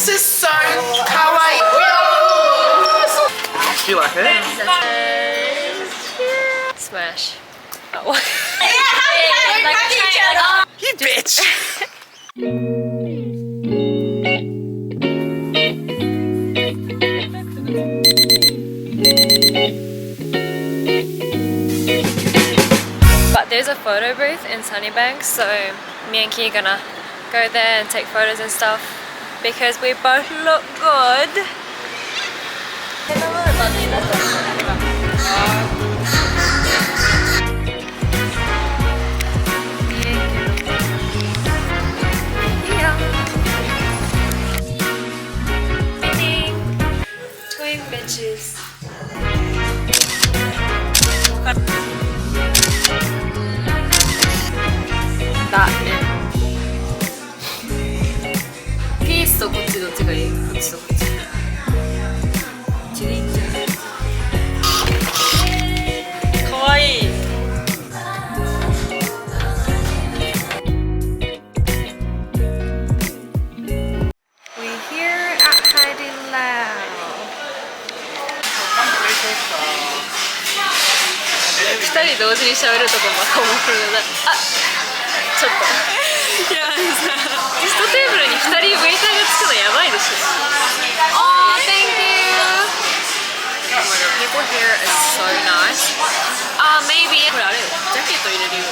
This is so kawaii. Do you like it? Smash. Oh. You bitch. But there's a photo booth in Sunnybank, so me and Key are gonna go there and take photos and stuff because we both look good. Twin bitches. 피스とこっちどっちがいい？こっちとこっち。こっちでいいんじゃない？かわいい。We're here at Hiding Lao. 2人同時に喋るとこまた面白いな。あ、ちょっと。いや、1テーブルに2人ウェイターがつくのやばいでしょ。Oh, thank you. People here is so nice. Maybe これあれよ、ジャケット入れるよ。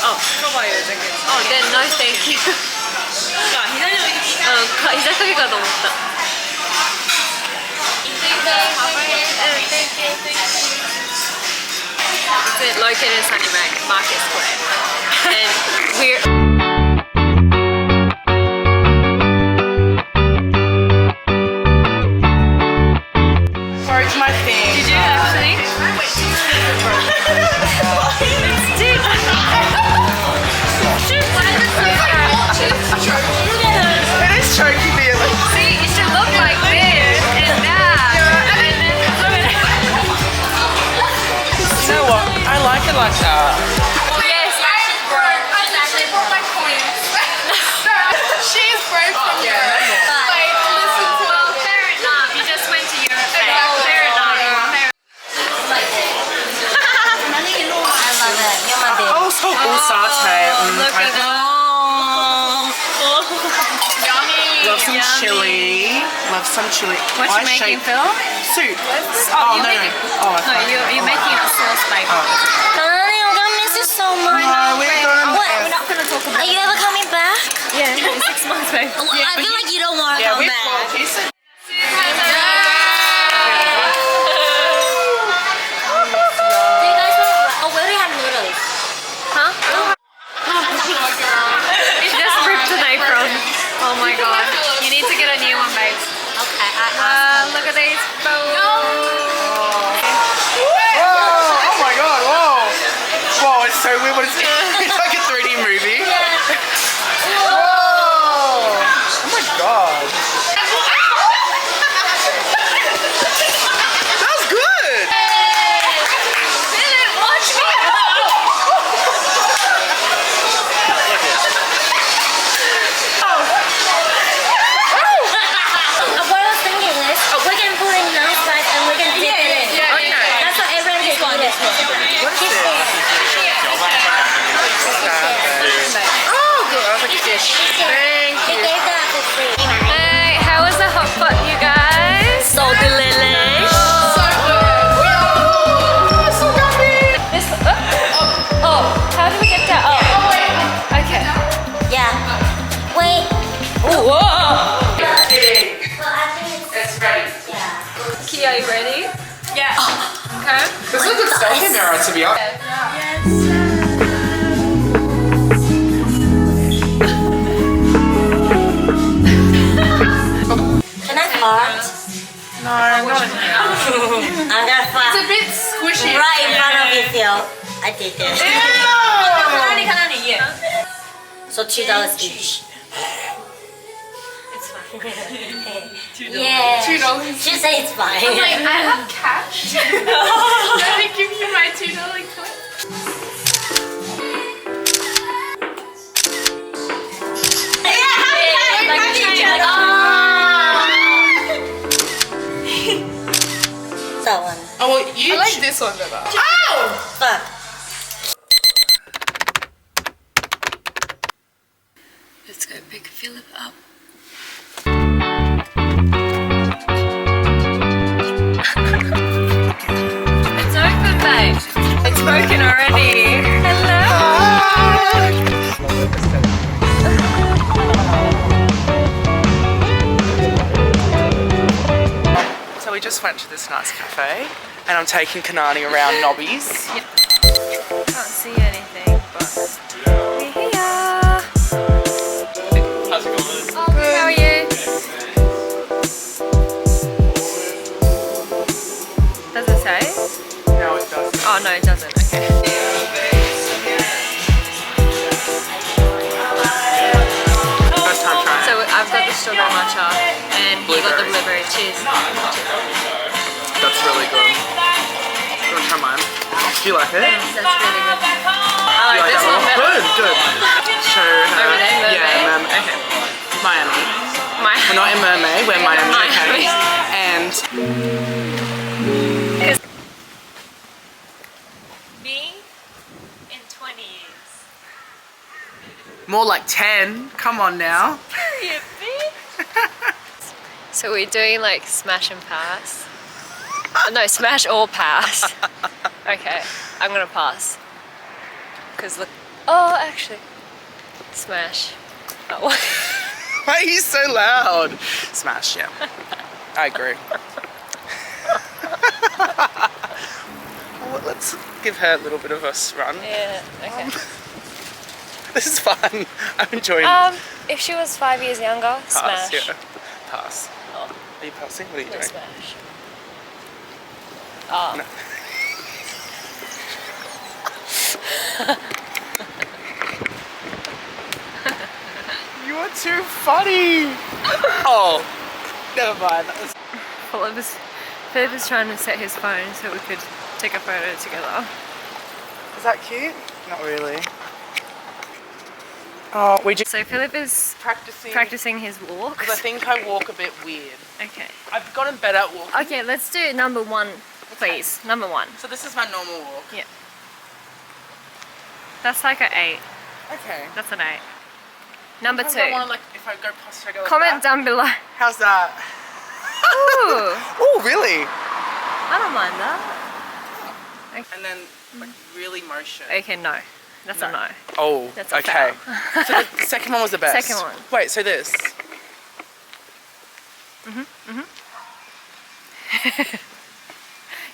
あ、カバーよジャケット。Oh, then no thank you. あ、膝に置いてきた。膝掛けかと思った。It's located in Sunnybank Market Square, and we're. Broke my thing. Did you actually? It's deep. It is choking me. See, it should look like this and that. You know what? I like it like that. Yes. I actually brought my coins. She's broke from Europe. Like, listen to Well, fair enough. You just went to Europe. Fair enough. I love it. You're my baby. Oh, so cool satay. Look at that. Love some chili. Love some chili. What you making, Phil? Soup. Oh, no. Oh, I No, you're making a sauce, baby. Darling, I'm gonna miss you so much. No, we're going. What? We're not gonna talk about Are you ever coming back? Yeah, in 6 months, babe. I feel like you don't want to Yeah, come we're back. you said. Do you guys want? Oh, we already have noodles. Huh? It just ripped an apron. Oh my god. You need to get a new one, babe. Okay, Look at these photos. Whoa! Oh my god! Whoa! Whoa! It's so weird. What is it? It's like a 3D movie. Whoa! Oh my god! That was good. Philip, watch me. What I was thinking is, we can put in nice slice and we can dip it in. Okay. That's what everyone can eat it. Keep it. Oh, good. I was like a fish. Thank We you. gave that for free. Hey, how was the hot pot, you guys? So delicious. So good. So yummy. This, oh, how do we get that? Oh, okay. Yeah. Wait. Oh, whoa. It's ready. Key, are you ready? Yeah. Okay. This is a good selfie mirror, to be honest. Can I fart? No, not in here. I'm gonna fart. It's a bit squishy. Right in front of you, Phil. I did it. So $2 each. It's fine. Yeah. $2. She said it's fine. I'm like, I have cash. Let me give you my $2 coin. Yeah, like, one better. Ow! Fuck. Let's go pick Philip up. It's open, babe. It's broken already. Hello. So we just went to this nice cafe and I'm taking Kanani around Nobby's. Can't see anything, but we're here. How's it going? Oh, how are you? Does it say? No, it doesn't. Oh no, it doesn't. Okay. First time trying. So I've got the strawberry matcha, and you got the blueberry cheese. That's really good. You want to try mine? Do you like it? That's really good. I You like this that one better. Good. Show her. Over there, Mermaid? Yeah, okay. Miami. My We're not in Mermaid, we're Miami, Miami. okay? And me in 20 years. more like 10. Come on now. Period, So we're doing like smash and pass. No, smash or pass. Okay, I'm gonna pass. Cause look. Oh, actually, smash. Oh. Why are you so loud? Smash, yeah. I agree. Well, let's give her a little bit of a run. Yeah. Okay. This is fun. I'm enjoying If she was 5 years younger, pass. smash. Yeah. Pass. Oh, Are you passing? What are you no, doing? smash. Oh. No. You are too funny. Oh, never mind. That was... Philip is trying to set his phone so we could take a photo together. Is that cute? Not really. Oh, we just So Philip is practicing his walks. Because I think I walk a bit weird. Okay. I've gotten better at walking. Okay, let's do number one, please. Number one. So this is my normal walk. Yeah. That's like an 8. Okay. That's an 8. Number Sometimes 2. I want to, like, if I go past, I go like Comment that. down below. How's that? Ooh, Oh, really? I don't mind that. And then like really motion. Okay, no. That's a no. Oh, That's a okay. fail. So the second one was the best. Second one. Wait, so this.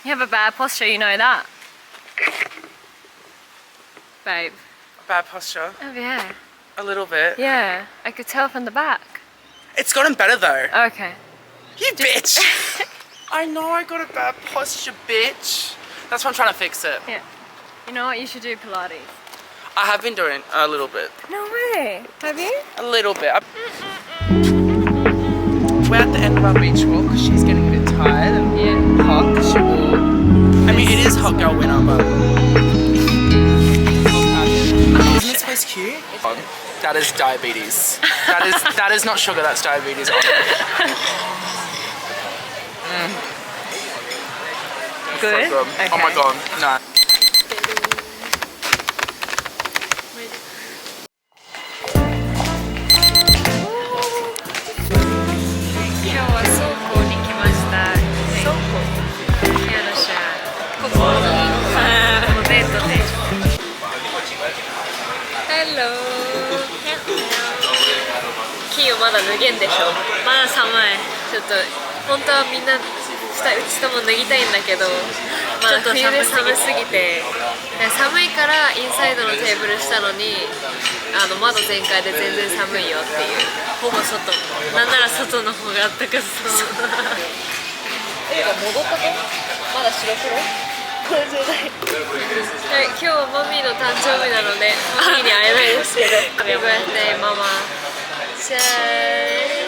You have a bad posture, you know that. Babe. Bad posture. Oh yeah. A little bit. Yeah, I could tell from the back. It's gotten better though. Okay. You bitch! I know I got a bad posture, bitch. That's why I'm trying to fix it. Yeah. You know what? You should do Pilates. I have been doing a little bit. No way. Have you? A little bit. We're at the end of our beach walk. She's getting a bit tired and Yeah. hot. She will. I mean, it is hot girl winter, but. Isn't this place cute? That is diabetes. That is not sugar. That's diabetes. Good. So good. Oh my Okay. god. No. 今日は倉庫に来ました。倉庫。部屋のシャー。ここ。このベッドで。Hello。キヨまだ脱げんでしょ。まだ寒い。ちょっと本当はみんなうちとも脱ぎたいんだけど、まだ冬で寒すぎて。寒いからインサイドのテーブルしたのに窓全開で全然寒いよっていう。ほぼ外。なんなら外の方があったかそう。戻ったと？まだ白黒？これじゃない。はい、今日はマミーの誕生日なのでマミーに会えないですけど。Happy birthday, ママ。シャー。